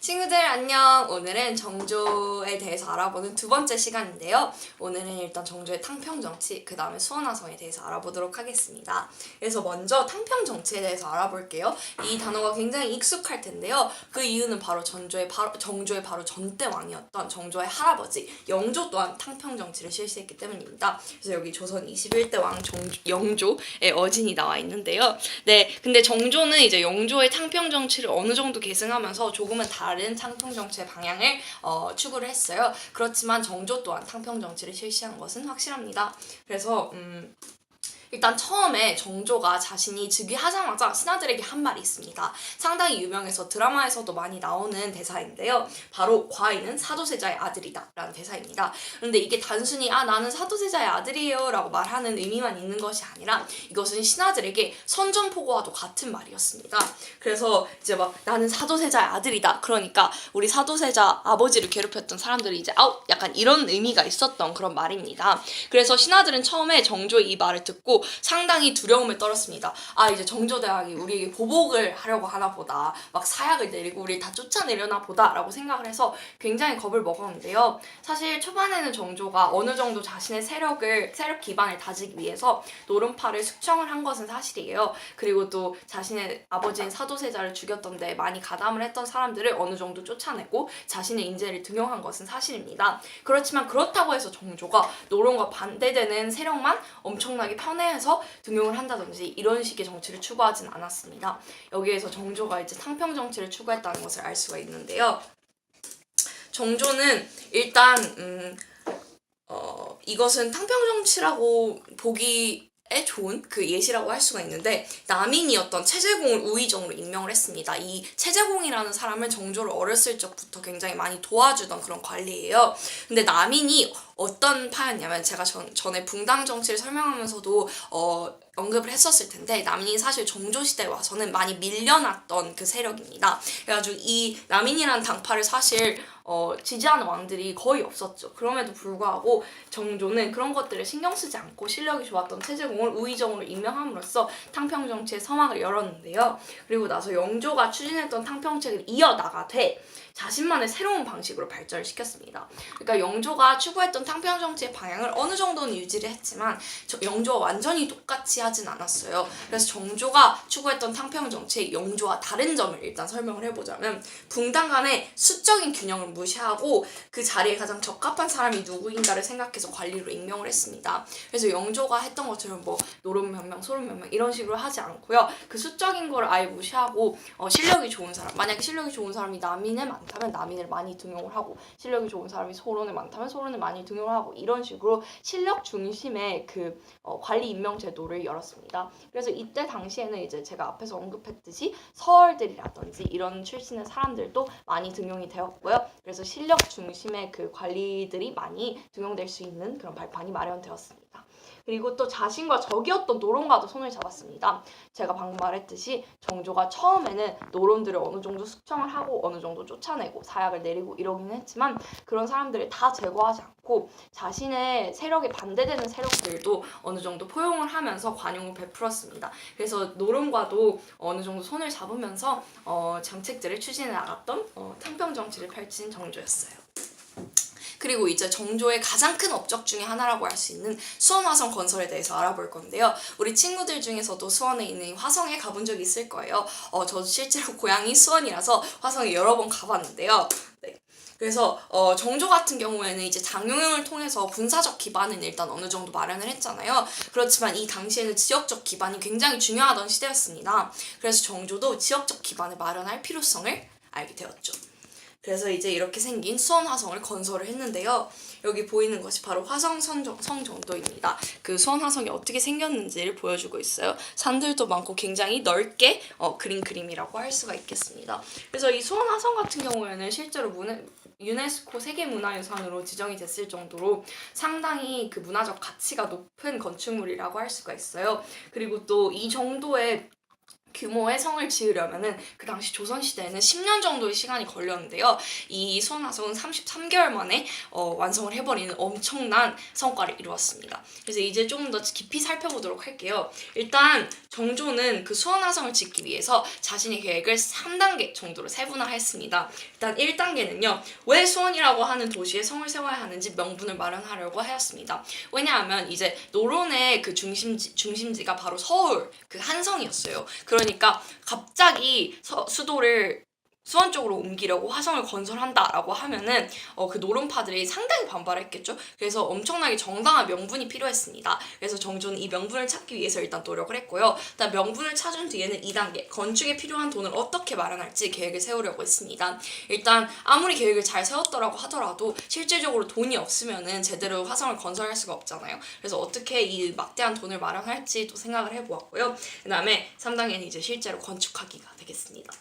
친구들 안녕! 오늘은 정조에 대해서 알아보는 두 번째 시간인데요. 오늘은 일단 정조의 탕평정치, 그 다음에 수원화성에 대해서 알아보도록 하겠습니다. 그래서 먼저 탕평정치에 대해서 알아볼게요. 이 단어가 굉장히 익숙할 텐데요. 그 이유는 바로 정조의 바로 전대왕이었던 정조의 할아버지 영조 또한 탕평정치를 실시했기 때문입니다. 그래서 여기 조선 21대 왕 영조의 어진이 나와 있는데요. 네, 근데 정조는 이제 영조의 탕평정치를 어느 정도 계승하면서 조금은 다른 탕평정치의 방향을 추구를 했어요. 그렇지만 정조 또한 탕평정치를 실시한 것은 확실합니다. 그래서 일단 처음에 정조가 자신이 즉위하자마자 신하들에게 한 말이 있습니다. 상당히 유명해서 드라마에서도 많이 나오는 대사인데요. 바로 과인은 사도세자의 아들이다 라는 대사입니다. 그런데 이게 단순히 나는 사도세자의 아들이에요 라고 말하는 의미만 있는 것이 아니라 이것은 신하들에게 선전포고와도 같은 말이었습니다. 그래서 이제 막 나는 사도세자의 아들이다. 그러니까 우리 사도세자 아버지를 괴롭혔던 사람들이 이제 약간 이런 의미가 있었던 그런 말입니다. 그래서 신하들은 처음에 정조의 이 말을 듣고 상당히 두려움을 떨었습니다. 이제 정조대왕이 우리에게 보복을 하려고 하나 보다, 막 사약을 내리고 우리 다 쫓아내려나 보다 라고 생각을 해서 굉장히 겁을 먹었는데요. 사실 초반에는 정조가 어느 정도 자신의 세력 기반을 다지기 위해서 노름파를 숙청을 한 것은 사실이에요. 그리고 또 자신의 아버지인 사도세자를 죽였던 데 많이 가담을 했던 사람들을 어느 정도 쫓아내고 자신의 인재를 등용한 것은 사실입니다. 그렇지만 그렇다고 해서 정조가 노론과 반대되는 세력만 엄청나게 편애해서 등용을 한다든지 이런 식의 정치를 추구하진 않았습니다. 여기에서 정조가 이제 탕평 정치를 추구했다는 것을 알 수가 있는데요. 정조는 일단 이것은 탕평 정치라고 보기에 좋은 그 예시라고 할 수가 있는데, 남인이었던 최재공을 우의정으로 임명을 했습니다. 이 최재공이라는 사람을 정조를 어렸을 적부터 굉장히 많이 도와주던 그런 관리예요. 근데 남인이 어떤 파였냐면, 제가 전에 붕당 정치를 설명하면서도 언급을 했었을 텐데, 남인이 사실 정조 시대에 와서는 많이 밀려났던 그 세력입니다. 그래가지고 이 남인이라는 당파를 사실 지지하는 왕들이 거의 없었죠. 그럼에도 불구하고 정조는 그런 것들을 신경 쓰지 않고 실력이 좋았던 최재공을 우의정으로 임명함으로써 탕평 정치의 서막을 열었는데요. 그리고 나서 영조가 추진했던 탕평책을 이어나가되 자신만의 새로운 방식으로 발전을 시켰습니다. 그러니까 영조가 추구했던 탕평 정치의 방향을 어느 정도는 유지를 했지만 영조와 완전히 똑같이 하진 않았어요. 그래서 정조가 추구했던 탕평 정치의 영조와 다른 점을 일단 설명을 해보자면, 붕당 간의 수적인 균형을 무시하고 그 자리에 가장 적합한 사람이 누구인가를 생각해서 관리로 임명을 했습니다. 그래서 영조가 했던 것처럼 뭐 노론 몇 명, 소론 몇 명 이런 식으로 하지 않고요. 그 수적인 걸 아예 무시하고 실력이 좋은 사람, 만약에 실력이 좋은 사람이 남인에 많다면 남인을 많이 등용을 하고, 실력이 좋은 사람이 소론에 많다면 소론을 많이 등용을 하고, 이런 식으로 실력 중심의 그 관리 임명 제도를 열었습니다. 그래서 이때 당시에는 이제 제가 앞에서 언급했듯이 서얼들이라든지 이런 출신의 사람들도 많이 등용이 되었고요. 그래서 실력 중심의 그 관리들이 많이 등용될 수 있는 그런 발판이 마련되었습니다. 그리고 또 자신과 적이었던 노론과도 손을 잡았습니다. 제가 방금 말했듯이 정조가 처음에는 노론들을 어느 정도 숙청을 하고 어느 정도 쫓아내고 사약을 내리고 이러긴 했지만, 그런 사람들을 다 제거하지 않고 자신의 세력에 반대되는 세력들도 어느 정도 포용을 하면서 관용을 베풀었습니다. 그래서 노론과도 어느 정도 손을 잡으면서 정책들을 추진해 나갔던 탕평 정치를 펼친 정조였어요. 그리고 이제 정조의 가장 큰 업적 중에 하나라고 할 수 있는 수원화성 건설에 대해서 알아볼 건데요. 우리 친구들 중에서도 수원에 있는 화성에 가본 적이 있을 거예요. 저도 실제로 고향이 수원이라서 화성에 여러 번 가봤는데요. 네. 그래서 정조 같은 경우에는 이제 장용영을 통해서 군사적 기반은 일단 어느 정도 마련을 했잖아요. 그렇지만 이 당시에는 지역적 기반이 굉장히 중요하던 시대였습니다. 그래서 정조도 지역적 기반을 마련할 필요성을 알게 되었죠. 그래서 이제 이렇게 생긴 수원화성을 건설을 했는데요. 여기 보이는 것이 바로 화성 성정도입니다. 그 수원화성이 어떻게 생겼는지를 보여주고 있어요. 산들도 많고 굉장히 넓게 그린 그림이라고 할 수가 있겠습니다. 그래서 이 수원화성 같은 경우에는 실제로 유네스코 세계문화유산으로 지정이 됐을 정도로 상당히 그 문화적 가치가 높은 건축물이라고 할 수가 있어요. 그리고 또 이 정도의 규모의 성을 지으려면은 그 당시 조선시대에는 10년 정도의 시간이 걸렸는데요. 이 수원화성은 33개월 만에 완성을 해버리는 엄청난 성과를 이루었습니다. 그래서 이제 조금 더 깊이 살펴보도록 할게요. 일단 정조는 그 수원화성을 짓기 위해서 자신의 계획을 3단계 정도로 세분화했습니다. 일단 1단계는요. 왜 수원이라고 하는 도시에 성을 세워야 하는지 명분을 마련하려고 하였습니다. 왜냐하면 이제 노론의 그 중심지가 바로 서울 그 한성이었어요. 그러니까 갑자기 수도를 수원 쪽으로 옮기려고 화성을 건설한다라고 하면은 그 노론파들이 상당히 반발했겠죠. 그래서 엄청나게 정당한 명분이 필요했습니다. 그래서 정조는 이 명분을 찾기 위해서 일단 노력을 했고요. 일단 명분을 찾은 뒤에는 2단계 건축에 필요한 돈을 어떻게 마련할지 계획을 세우려고 했습니다. 일단 아무리 계획을 잘 세웠더라고 하더라도 실질적으로 돈이 없으면은 제대로 화성을 건설할 수가 없잖아요. 그래서 어떻게 이 막대한 돈을 마련할지도 생각을 해보았고요. 그 다음에 3단계는 이제 실제로 건축하기가 되겠습니다.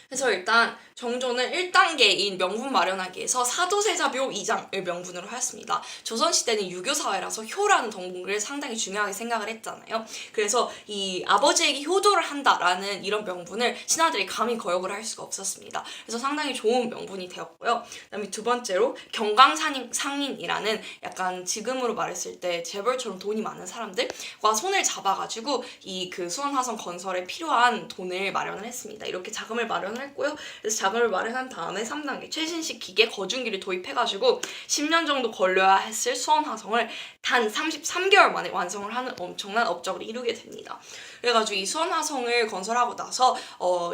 그래서 일단 정조는 1단계인 명분 마련하기 위해서 사도세자묘 2장을 명분으로 하였습니다. 조선시대는 유교사회라서 효라는 덕목을 상당히 중요하게 생각을 했잖아요. 그래서 이 아버지에게 효도를 한다라는 이런 명분을 신하들이 감히 거역을 할 수가 없었습니다. 그래서 상당히 좋은 명분이 되었고요. 그 다음에 두 번째로 경강상인이라는 약간 지금으로 말했을 때 재벌처럼 돈이 많은 사람들과 손을 잡아가지고 이 그 수원화성 건설에 필요한 돈을 마련을 했습니다. 이렇게 자금을 마련을 했고요. 그래서 자금을 마련한 다음에 3단계 최신식 기계 거중기를 도입해가지고 10년 정도 걸려야 했을 수원화성을 단 33개월 만에 완성을 하는 엄청난 업적을 이루게 됩니다. 그래가지고 이 수원화성을 건설하고 나서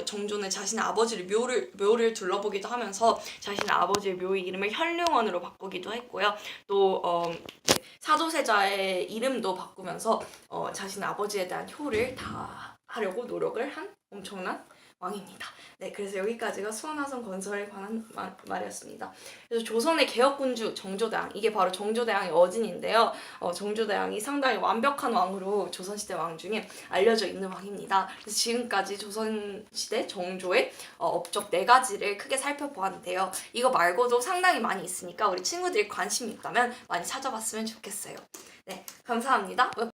정조는 자신의 아버지를 묘를 둘러보기도 하면서 자신의 아버지의 묘의 이름을 현룡원으로 바꾸기도 했고요. 또 사도세자의 이름도 바꾸면서 자신의 아버지에 대한 효를 다 하려고 노력을 한 엄청난 왕입니다. 네, 그래서 여기까지가 수원화성 건설에 관한 말이었습니다. 그래서 조선의 개혁군주 정조대왕, 이게 바로 정조대왕의 어진인데요. 정조대왕이 상당히 완벽한 왕으로 조선시대 왕 중에 알려져 있는 왕입니다. 그래서 지금까지 조선시대 정조의 업적 4가지를 크게 살펴보았는데요. 이거 말고도 상당히 많이 있으니까 우리 친구들이 관심이 있다면 많이 찾아봤으면 좋겠어요. 네, 감사합니다.